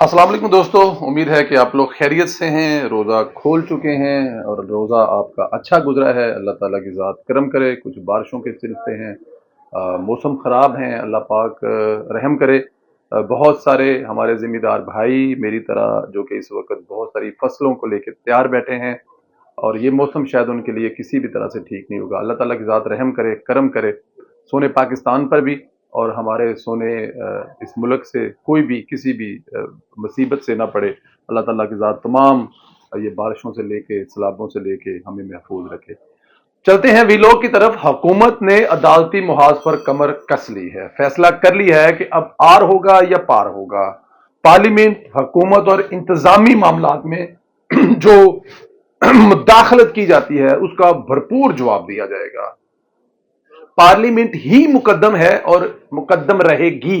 अस्सलाम वालेकुम दोस्तों, उम्मीद है कि आप लोग खैरियत से हैं। रोज़ा खोल चुके हैं और रोज़ा आपका अच्छा गुजरा है। अल्लाह ताला की ज़ात करम करे। कुछ बारिशों के सिलसिले हैं, मौसम ख़राब हैं, अल्लाह पाक रहम करे। बहुत सारे हमारे ज़िम्मेदार भाई मेरी तरह जो कि इस वक्त बहुत सारी फसलों को लेकर तैयार बैठे हैं और ये मौसम शायद उनके लिए किसी भी तरह से ठीक नहीं होगा। अल्लाह ताला की ज़ात रहम करे, करम करे सोने पाकिस्तान पर भी, और हमारे सोने इस मुल्क से कोई भी किसी भी मुसीबत से ना पड़े। अल्लाह ताला की ज़ात तमाम ये बारिशों से लेके सैलाबों से लेके हमें महफूज रखे। चलते हैं वीलॉग की तरफ। हुकूमत ने अदालती मुहाज पर कमर कस ली है। फैसला कर लिया है कि अब आर होगा या पार होगा। पार्लियामेंट, हुकूमत और इंतजामी मामलात में जो मुदाखलत की जाती है उसका भरपूर जवाब दिया जाएगा। पार्लियामेंट ही मुकद्दम है और मुकद्दम रहेगी।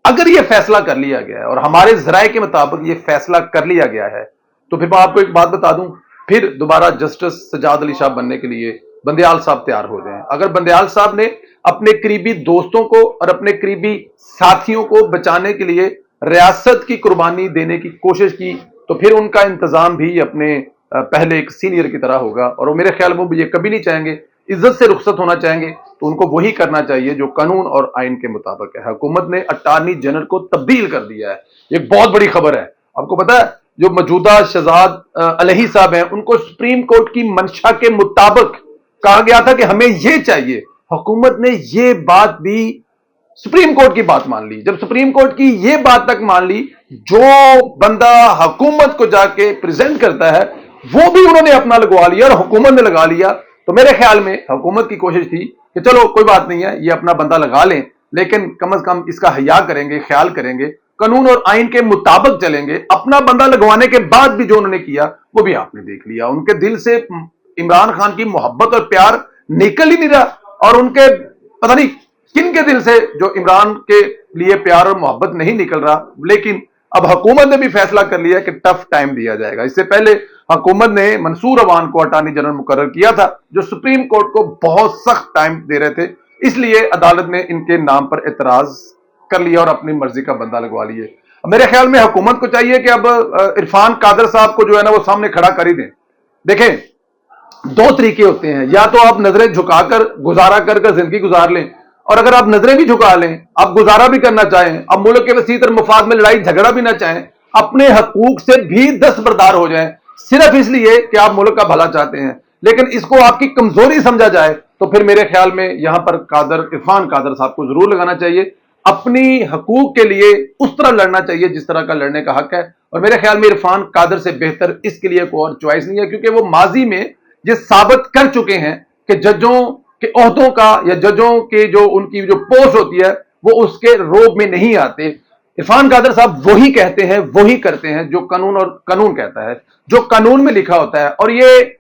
अगर यह फैसला कर लिया गया है और हमारे जराये के मुताबिक यह फैसला कर लिया गया है, तो फिर मैं आपको एक बात बता दूं, फिर दोबारा जस्टिस सजाद अली शाह बनने के लिए बंदयाल साहब तैयार हो जाएं। अगर बंदयाल साहब ने अपने करीबी दोस्तों को और अपने करीबी साथियों को बचाने के लिए रियासत की कुर्बानी देने की कोशिश की, तो फिर उनका इंतजाम भी अपने पहले एक सीनियर की तरह होगा। और वो मेरे ख्याल में ये कभी नहीं चाहेंगे, इज्जत से रुखसत होना चाहेंगे तो उनको वही करना चाहिए जो कानून और आइन के मुताबिक है। हुकूमत ने अटॉर्नी जनरल को तब्दील कर दिया है। एक बहुत बड़ी खबर है। आपको पता है जो मौजूदा शहजाद अलही साहब हैं उनको सुप्रीम कोर्ट की मंशा के मुताबिक कहा गया था कि हमें ये चाहिए। हुकूमत ने ये बात भी सुप्रीम कोर्ट की बात मान ली। जब सुप्रीम कोर्ट की ये बात तक मान ली, जो बंदा हुकूमत को जाके प्रेजेंट करता है वो भी उन्होंने अपना लगवा लिया और हुकूमत ने लगा लिया। तो मेरे ख्याल में हुकूमत की कोशिश थी कि चलो कोई बात नहीं है, ये अपना बंदा लगा लें, लेकिन कम से कम इसका हया करेंगे, ख्याल करेंगे, कानून और आइन के मुताबिक चलेंगे। अपना बंदा लगवाने के बाद भी जो उन्होंने किया वो भी आपने देख लिया। उनके दिल से इमरान खान की मोहब्बत और प्यार निकल ही नहीं रहा, और उनके पता नहीं किन के दिल से जो इमरान के लिए प्यार और मोहब्बत नहीं निकल रहा। लेकिन अब हुकूमत ने भी फैसला कर लिया कि टफ टाइम दिया जाएगा। इससे पहले हुकूमत ने मंसूर अवान को अटॉर्नी जनरल मुकर्रर किया था, जो सुप्रीम कोर्ट को बहुत सख्त टाइम दे रहे थे। इसलिए अदालत ने इनके नाम पर एतराज कर लिया और अपनी मर्जी का बंदा लगवा लिए। मेरे ख्याल में हुकूमत को चाहिए कि अब इरफान कादर साहब को जो है ना वो सामने खड़ा कर ही दें। देखें, दो तरीके होते हैं, या तो आप नजरें झुकाकर गुजारा कर जिंदगी गुजार लें, और अगर आप नजरें भी झुका लें, आप गुजारा भी करना चाहें, अब मुल्क के वसीतर मफाद में लड़ाई झगड़ा भी ना चाहें, अपने हकूक से भी दस्तबरदार हो जाएं सिर्फ इसलिए कि आप मुल्क का भला चाहते हैं, लेकिन इसको आपकी कमजोरी समझा जाए, तो फिर मेरे ख्याल में यहां पर इरफान कादर साहब को जरूर लगाना चाहिए। अपनी हकूक के लिए उस तरह लड़ना चाहिए जिस तरह का लड़ने का हक है। और मेरे ख्याल में इरफान कादर से बेहतर इसके लिए कोई और चॉइस नहीं है, क्योंकि वो माजी में ये साबित कर चुके हैं कि जजों के ओहदों का या जजों के जो उनकी जो पोस्ट होती है वो उसके रोब में नहीं आते। इरफान कादर साहब वही कहते हैं, वही करते हैं जो कानून और कानून कहता है, जो कानून में लिखा होता है। और ये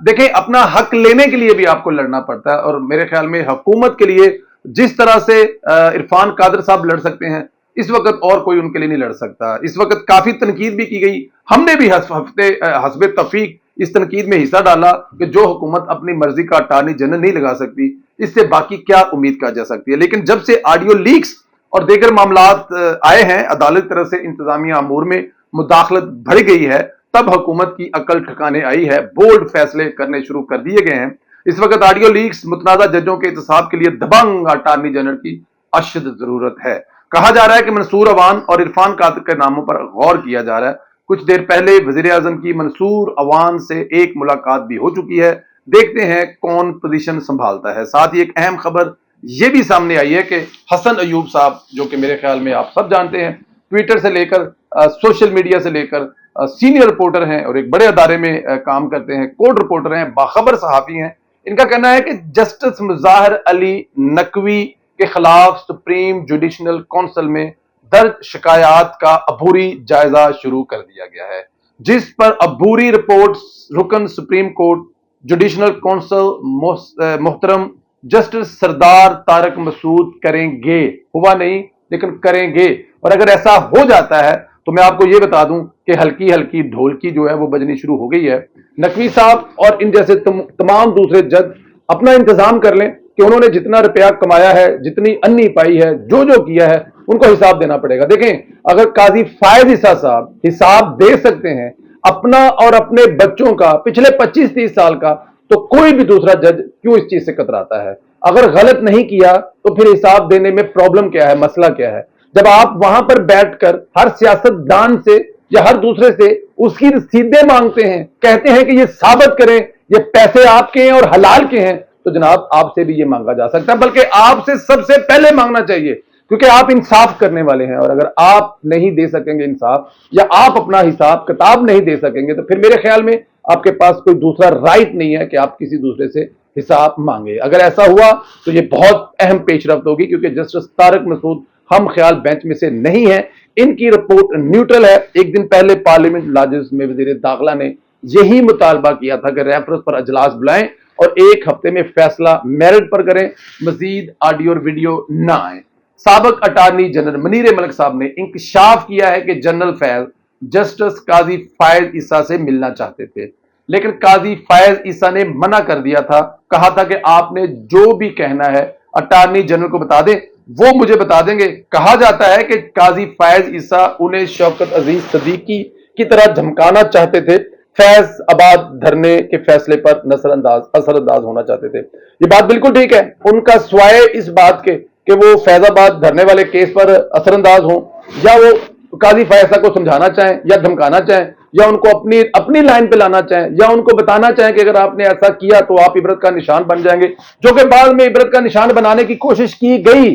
देखें, अपना हक लेने के लिए भी आपको लड़ना पड़ता है। और मेरे ख्याल में हुकूमत के लिए जिस तरह से इरफान कादर साहब लड़ सकते हैं, इस वक्त और कोई उनके लिए नहीं लड़ सकता। इस वक्त काफी तनकीद भी की गई, हमने भी हस्बे तफीक इस तनकीद में हिस्सा डाला कि जो हुकूमत अपनी मर्जी का अटॉर्नी जनरल नहीं लगा सकती, इससे बाकी क्या उम्मीद कर जा सकती है। लेकिन जब से ऑडियो लीक्स और दीगर मामलात आए हैं, अदालत तरफ से इंतजामिया अमूर में मुदाखलत बढ़ गई है, तब हुकूमत की अकल ठिकाने आई है, बोल्ड फैसले करने शुरू कर दिए गए हैं। इस वक्त ऑडियो लीक्स मुतनाज़ा जजों के एहतसाब के लिए दबंग अटॉर्नी जनरल की अशद जरूरत है। कहा जा रहा है कि मंसूर अवान और इरफान कादर के नामों पर गौर किया जा रहा है। कुछ देर पहले वजीर आजम की मंसूर अवान से एक मुलाकात भी हो चुकी है। देखते हैं कौन पोजीशन संभालता है। साथ ही एक अहम खबर यह भी सामने आई है कि हसन अयूब साहब, जो कि मेरे ख्याल में आप सब जानते हैं, ट्विटर से लेकर सोशल मीडिया से लेकर सीनियर रिपोर्टर हैं और एक बड़े अदारे में काम करते हैं, कोर्ट रिपोर्टर हैं, बाखबर सहाफी हैं। इनका कहना है कि जस्टिस मुजाहिर अली नकवी के खिलाफ सुप्रीम जुडिशनल काउंसिल में दर्ज शिकायत का अबूरी जायजा शुरू कर दिया गया है, जिस पर अबूरी रिपोर्ट रुकन सुप्रीम कोर्ट जुडिशनल काउंसिल मोहतरम जस्टिस सरदार तारक मसूद करेंगे। हुआ नहीं लेकिन करेंगे। और अगर ऐसा हो जाता है तो मैं आपको यह बता दूं कि हल्की हल्की ढोलकी जो है वो बजनी शुरू हो गई है। नकवी साहब और इन जैसे तमाम दूसरे जज अपना इंतजाम कर लें कि उन्होंने जितना रुपया कमाया है, जितनी अन्नी पाई है, जो जो किया है, उनको हिसाब देना पड़ेगा। देखें, अगर काजी फायज ईसा साहब हिसाब दे सकते हैं अपना और अपने बच्चों का पिछले 25-30 साल का, तो कोई भी दूसरा जज क्यों इस चीज से कतराता है? अगर गलत नहीं किया तो फिर हिसाब देने में प्रॉब्लम क्या है, मसला क्या है? जब आप वहां पर बैठकर हर सियासतदान से या हर दूसरे से उसकी रसीदें मांगते हैं, कहते हैं कि ये साबित करें ये पैसे आपके हैं और हलाल के हैं, तो जनाब आपसे भी ये मांगा जा सकता है, बल्कि आपसे सबसे पहले मांगना चाहिए, क्योंकि आप इंसाफ करने वाले हैं। और अगर आप नहीं दे सकेंगे इंसाफ, या आप अपना हिसाब किताब नहीं दे सकेंगे, तो फिर मेरे ख्याल में आपके पास कोई दूसरा राइट नहीं है कि आप किसी दूसरे से हिसाब मांगे। अगर ऐसा हुआ तो ये बहुत अहम पेशरफ्त होगी, क्योंकि जस्टिस तारिक मसूद हम ख्याल बेंच में से नहीं है, इनकी रिपोर्ट न्यूट्रल है। एक दिन पहले पार्लियामेंट लाजिस में वजीर दाखिला ने यही मुतालबा किया था कि रेफरेंस पर अजलास बुलाएं और एक हफ्ते में फैसला मेरिट पर करें, मजीद ऑडियो और वीडियो ना आए। साबिक अटार्नी जनरल मुनीर मलिक साहब ने इंकशाफ किया है कि जनरल फैज जस्टिस काजी फायज ईसा से मिलना चाहते थे, लेकिन काजी फायज ईसा ने मना कर दिया था, कहा था कि आपने जो भी कहना है अटार्नी जनरल को बता दें, वो मुझे बता देंगे। कहा जाता है कि काजी फायज ईसा उन्हें शौकत अजीज सदीकी की तरह धमकाना चाहते थे, फैज आबाद धरने के फैसले पर असरअंदाज होना चाहते थे। ये बात बिल्कुल ठीक है, उनका स्वाय इस बात के कि वो फैजाबाद धरने वाले केस पर असरअंदाज हों, या वो काजी फैसला को समझाना चाहें या धमकाना चाहें, या उनको अपनी लाइन पे लाना चाहें, या उनको बताना चाहें कि अगर आपने ऐसा किया तो आप इबरत का निशान बन जाएंगे, जो कि बाद में इबरत का निशान बनाने की कोशिश की गई।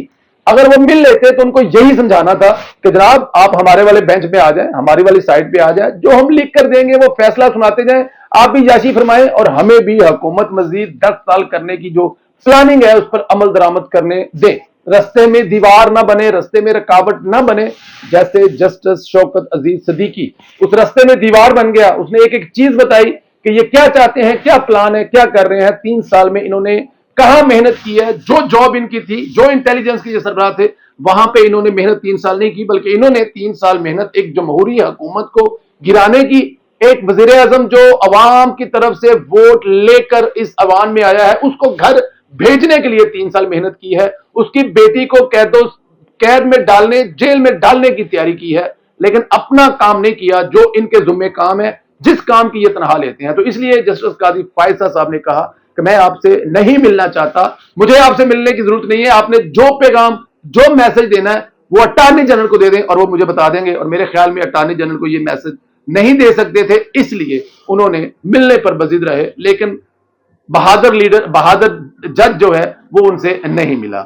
अगर वो मिल लेते तो उनको यही समझाना था कि जनाब आप हमारे वाले बेंच पे आ जाएं, हमारी वाली साइड पे आ जाएं, जो हम लिख कर देंगे वो फैसला सुनाते जाएं, आप भी याशी फरमाएं और हमें भी हुकूमत मजीद 10 साल करने की जो प्लानिंग है उस पर अमल दरामद करने दे। रस्ते में दीवार ना बने, रस्ते में रुकावट ना बने, जैसे जस्टिस शौकत अजीज सदीकी उस रस्ते में दीवार बन गया। उसने एक एक चीज बताई कि ये क्या चाहते हैं, क्या प्लान है, क्या कर रहे हैं। 3 साल में इन्होंने कहां मेहनत की है, जो जॉब इनकी थी, जो इंटेलिजेंस के सरबराह थे, वहां पे इन्होंने मेहनत 3 साल नहीं की, बल्कि इन्होंने 3 साल मेहनत एक जमहूरी हुकूमत को गिराने की, एक वजीर आजम जो अवाम की तरफ से वोट लेकर इस अवान में आया है उसको घर भेजने के लिए 3 साल मेहनत की है, उसकी बेटी को कैद में डालने, जेल में डालने की तैयारी की है, लेकिन अपना काम नहीं किया जो इनके जुम्मे काम है, जिस काम की ये तनहा लेते हैं। तो इसलिए जस्टिस काजी फायज साहब ने कहा कि मैं आपसे नहीं मिलना चाहता, मुझे आपसे मिलने की जरूरत नहीं है, आपने जो पैगाम, जो मैसेज देना है वो अटार्नी जनरल को दे दें और वो मुझे बता देंगे। और मेरे ख्याल में अटार्नी जनरल को ये मैसेज नहीं दे सकते थे, इसलिए उन्होंने मिलने पर बजिद रहे, लेकिन बहादुर जज जो है वो उनसे नहीं मिला।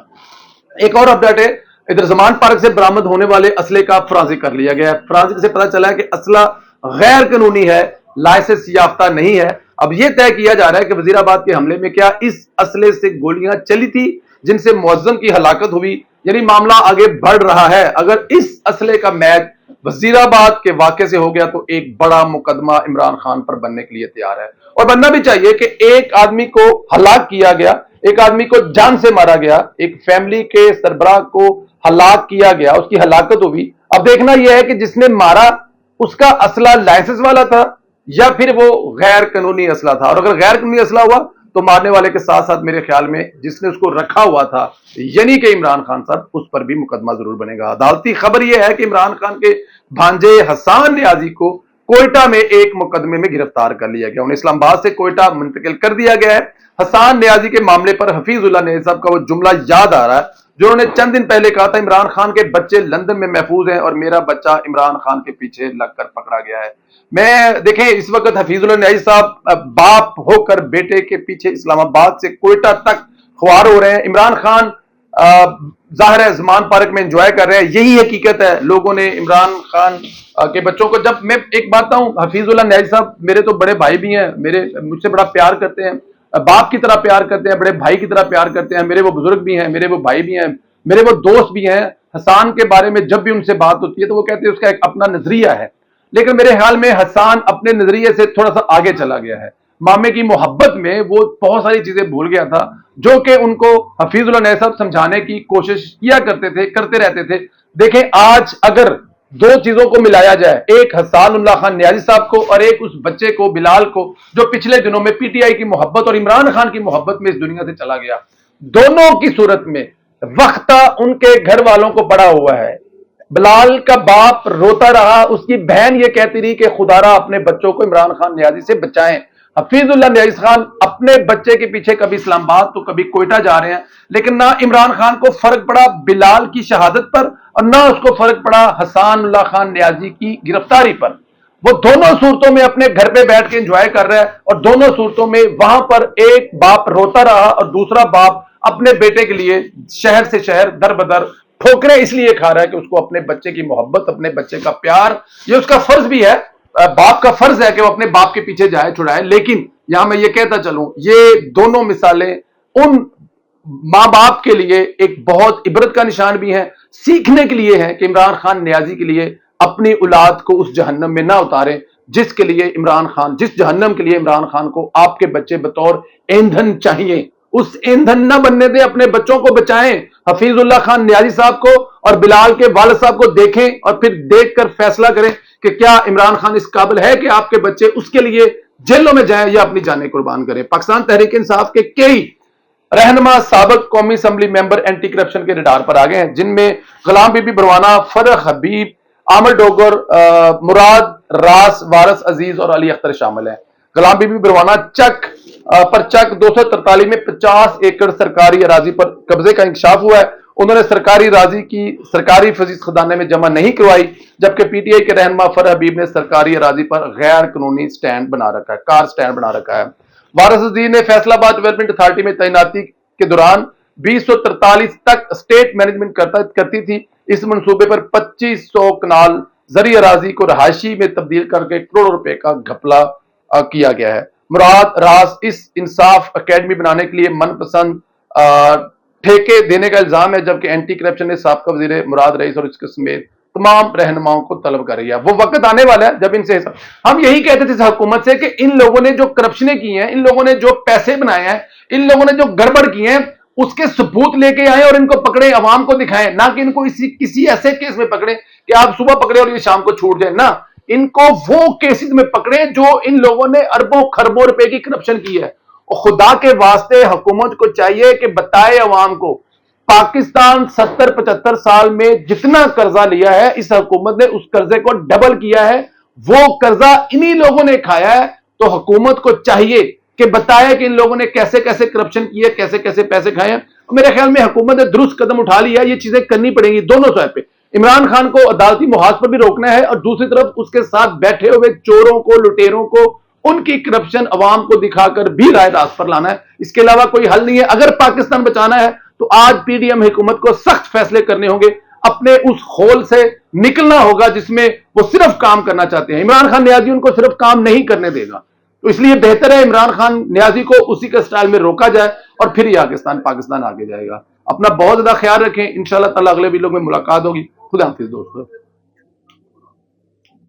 एक और अपडेट है, इधर जमान पार्क से बरामद होने वाले असले का फॉरेंसिक कर लिया गया है। फॉरेंसिक से पता चला है कि असला गैर कानूनी है, लाइसेंस याफ्ता नहीं है। अब यह तय किया जा रहा है कि वजीराबाद के हमले में क्या इस असले से गोलियां चली थी जिनसे मुअज्जम की हलाकत हुई, यानी मामला आगे बढ़ रहा है। अगर इस असले का मैच वजीराबाद के वाक़े से हो गया तो एक बड़ा मुकदमा इमरान खान पर बनने के लिए तैयार है, और बनना भी चाहिए कि एक आदमी को हलाक किया गया, एक आदमी को जान से मारा गया, एक फैमिली के सरबराह को हलाक किया गया, उसकी हलाकत हुई। अब देखना यह है कि जिसने मारा उसका असला लाइसेंस वाला था या फिर वो गैर कानूनी असला था, और अगर गैर कानूनी असला हुआ तो मारने वाले के साथ साथ मेरे ख्याल में जिसने उसको रखा हुआ था यानी कि इमरान खान साहब, उस पर भी मुकदमा जरूर बनेगा। अदालती खबर यह है कि इमरान खान के भांजे हसान नियाजी को कोयटा में एक मुकदमे में गिरफ्तार कर लिया गया, उन्हें इस्लामाबाद से कोयटा मुंतकिल कर दिया गया है। हसान नियाजी के मामले पर हफीजुल्लाह नियाजी साहब का वो जुमला याद आ रहा है जो उन्होंने चंद दिन पहले कहा था, इमरान खान के बच्चे लंदन में महफूज हैं और मेरा बच्चा इमरान खान के पीछे लगकर पकड़ा गया है। मैं देखें, इस वक्त हफीजुल्लाह नियाजी साहब बाप होकर बेटे के पीछे इस्लामाबाद से कोयटा तक ख्वार हो रहे हैं। इमरान खान जाहिर है जमान पार्क में एंजॉय कर रहे हैं, यही हकीकत है। लोगों ने इमरान खान के बच्चों को, जब मैं एक बात कहूं, हफीजुल्लाह नियाजी साहब मेरे तो बड़े भाई भी हैं, मुझसे बड़ा प्यार करते हैं, बाप की तरह प्यार करते हैं, बड़े भाई की तरह प्यार करते हैं, मेरे वो बुजुर्ग भी हैं, मेरे वो भाई भी हैं, मेरे वो दोस्त भी हैं। हसान के बारे में जब भी उनसे बात होती है तो वो कहते हैं उसका एक अपना नजरिया है, लेकिन मेरे ख्याल में हसान अपने नजरिए से थोड़ा सा आगे चला गया है। मामे की मोहब्बत में वो बहुत सारी चीजें भूल गया था जो कि उनको हफीजुल्लाह नियाजी साहब समझाने की कोशिश किया करते थे, करते रहते थे। देखें, आज अगर दो चीजों को मिलाया जाए, एक हसान उल्लाह खान नियाजी साहब को और एक उस बच्चे को, बिलाल को, जो पिछले दिनों में पीटीआई की मोहब्बत और इमरान खान की मोहब्बत में इस दुनिया से चला गया, दोनों की सूरत में وقت ان کے گھر والوں کو پڑا ہوا ہے. بلال کا باپ روتا رہا, اس کی بہن یہ کہتی رہی کہ خدارا اپنے بچوں کو عمران خان نیازی سے بچائیں. حفیظ اللہ نیازی خان اپنے بچے کے پیچھے کبھی اسلام آباد تو کبھی کوئٹہ جا رہے ہیں, لیکن نہ عمران خان کو فرق پڑا بلال کی شہادت پر اور نہ اس کو فرق پڑا حسان اللہ خان نیازی کی گرفتاری پر. وہ دونوں صورتوں میں اپنے گھر پہ بیٹھ کے انجوائے کر رہا ہے, اور دونوں صورتوں میں وہاں پر ایک باپ روتا رہا اور دوسرا باپ اپنے بیٹے کے لیے شہر سے شہر در بدر ٹھوکریں اس لیے کھا رہا ہے کہ اس کو اپنے بچے کی محبت, اپنے بچے کا پیار, یہ اس کا فرض بھی ہے, باپ کا فرض ہے کہ وہ اپنے باپ کے پیچھے جائے چھڑائے. لیکن یہاں میں یہ کہتا چلوں, یہ دونوں مثالیں ان ماں باپ کے لیے ایک بہت عبرت کا نشان بھی ہیں, سیکھنے کے لیے ہے کہ عمران خان نیازی کے لیے اپنی اولاد کو اس جہنم میں نہ اتاریں جس کے لیے عمران خان, جس جہنم کے لیے عمران خان کو آپ کے بچے بطور ایندھن چاہیے. اس ایندھن نہ بننے دیں, اپنے بچوں کو بچائیں. حفیظ اللہ خان نیازی صاحب کو اور بلال کے والد صاحب کو دیکھیں اور پھر دیکھ کر فیصلہ کریں کہ کیا عمران خان اس قابل ہے کہ آپ کے بچے اس کے لیے جیلوں میں جائیں یا اپنی جانیں قربان کریں. پاکستان تحریک انصاف کے کئی رہنما سابق قومی اسمبلی ممبر اینٹی کرپشن کے ریڈار پر آگئے ہیں, جن میں غلام بی بی بروانہ, فرح حبیب, عامر ڈوگر, مراد راس, وارث عزیز اور علی اختر شامل ہیں. غلام بی بی بروانہ چک 243 میں 50 ایکڑ سرکاری اراضی پر قبضے کا انکشاف ہوا ہے. انہوں نے سرکاری اراضی کی سرکاری فزیس خزانے میں جمع نہیں کروائی, جبکہ پی ٹی آئی کے رہنما فرح حبیب نے سرکاری اراضی پر غیر قانونی سٹینڈ بنا رکھا ہے, کار سٹینڈ بنا رکھا ہے. وارث عزیز نے فیصلہ آباد ڈیولپمنٹ اتھارٹی میں تعیناتی کے دوران 2043 تک اسٹیٹ مینجمنٹ کرتی تھی. اس منصوبے پر 2500 کنال زرعی اراضی کو رہائشی میں تبدیل کر کے کروڑوں روپے کا گھپلا کیا گیا ہے. مراد راس اس انصاف اکیڈمی بنانے کے لیے من پسند ٹھیکے دینے کا الزام ہے, جبکہ اینٹی کرپشن نے سابقہ وزیر مراد رئیس اور اس کے سمیت تمام رہنماؤں کو طلب کر رہی ہے. وہ وقت آنے والا ہے جب ان سے ہم یہی کہتے تھے اس حکومت سے کہ ان لوگوں نے جو کرپشنیں کی ہیں, ان لوگوں نے جو پیسے بنائے ہیں, ان لوگوں نے جو گڑبڑ کی ہیں, اس کے ثبوت لے کے آئیں اور ان کو پکڑیں, عوام کو دکھائیں, نہ کہ ان کو کسی ایسے کیس میں پکڑیں کہ آپ صبح پکڑے اور یہ شام کو چھوٹ جائیں. نہ, ان کو وہ کیسز میں پکڑیں جو ان لوگوں نے اربوں خربوں روپے کی کرپشن کی ہے. اور خدا کے واسطے حکومت کو چاہیے کہ بتائے عوام کو, پاکستان 70-75 سال میں جتنا قرضہ لیا ہے اس حکومت نے اس قرضے کو ڈبل کیا ہے. وہ قرضہ انہی لوگوں نے کھایا ہے. تو حکومت کو چاہیے کہ بتائے کہ ان لوگوں نے کیسے کیسے کرپشن کی ہے, کیسے کیسے پیسے کھائے ہیں. میرے خیال میں حکومت نے درست قدم اٹھا لیا, یہ چیزیں کرنی پڑیں گی دونوں سائڈ پہ. عمران خان کو عدالتی محاذ پر بھی روکنا ہے اور دوسری طرف اس کے ساتھ بیٹھے ہوئے چوروں کو, لٹیروں کو, ان کی کرپشن عوام کو دکھا کر بھی رائے راست پر لانا ہے. اس کے علاوہ کوئی حل نہیں ہے. اگر پاکستان بچانا ہے تو آج پی ڈی ایم حکومت کو سخت فیصلے کرنے ہوں گے, اپنے اس خول سے نکلنا ہوگا جس میں وہ صرف کام کرنا چاہتے ہیں. عمران خان نیازی ان کو صرف کام نہیں کرنے دے گا, تو اس لیے بہتر ہے عمران خان نیازی کو اسی کے سٹائل میں روکا جائے اور پھر ہی پاکستان آگے جائے گا. اپنا بہت زیادہ خیال رکھیں. انشاءاللہ تعالی اگلے ویڈیو میں ملاقات ہوگی. خدا حافظ دوستو.